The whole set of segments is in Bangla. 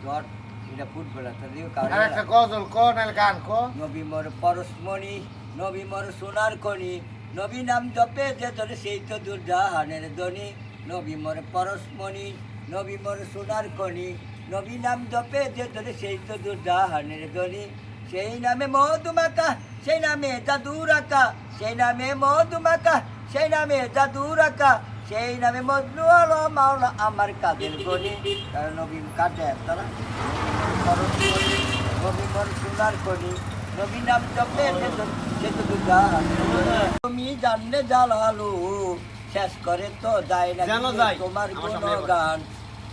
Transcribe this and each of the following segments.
ধর এটা ফুটবলার তাদের আর একটা গজল ক নাহলে গান ক। নবী মোর পরশমণি নবী মোর সোনার খনি নবী নাম জপে যে ধরে সেই তো দুর্জাহানের ধ্বনি নবী মোর পরশমণি নবী মোর সোনার খনি নবী নাম জপে যে ধরে সেই তো দুর্জাহানের ধ্বনি সেই নামে মধুমাকা সেই নামে জাদুর আঁকা সেই নামে মধুমাকা সেই নামে জাদুর আঁকা সেই নামে মজনু হলো মাওলা আমার কাদের গনি কারণ নবী কাটে তারা নবী মন সোনার খনি নবী নাম জপে সে তো তুমি জানলে জালালু শেষ করে তো যায় না তোমার গুণগান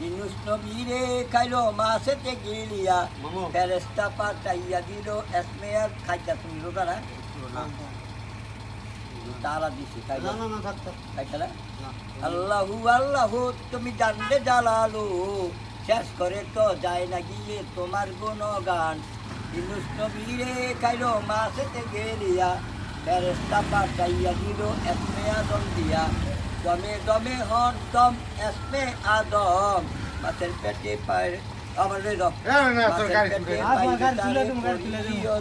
ইনুস নবীরে খাইলো মাসেতে গিলিয়া ফেরেশতা পাঠাইয়া দিল এসমেয়ার খাইতা তুমি রোজা না তারা দিছি খাইলা খাইতা না আল্লাহু আল্লাহু তুমি জানলে জালালু শেষ করে তো যায় না গিয়ে তোমার গুণগান ইনুস নবীরে খাইলো মাসেতে গেলিয়া ফেরেশতা পাঠাইয়া দিল এসমে আদম দিয়া দমে দমে হন দম এসমে আদম মাছের পেটে পায় আমাদের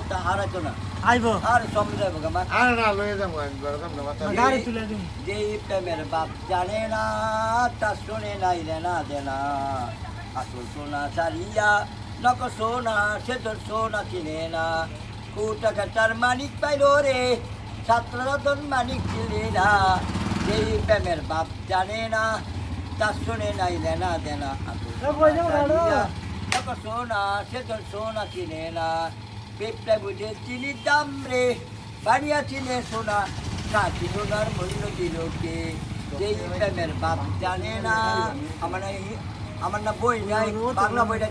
তাহারা তো না আইবো আর সময় যাবো গা আর না লয়ে যাবো আমি গরম না মাথা। গাড়ি তুলে দিন যে প্রেমের বাপ জানে না তা শুনে নাই রে না দেনা আসল সোনা সারিয়া নক সোনা সে তোর সোনা চিনে না কোটা কাটার মানিক পাইল রে ছাত্র রতন মানিক চিনে না যেই প্রেমের বাপ জানে না তা শুনে নাই রে না দেনা আসল সোনা সারিয়া নক সোনা সে তোর সোনা চিনে না পেপটা বুঝে চিনি দাম রে বাড়িয়া চিনে সোনা কাঠি সোনার মূল্য দিল কে যেই প্রেমের বাপ জানে না আমার না বই নাই বাংলা বইটা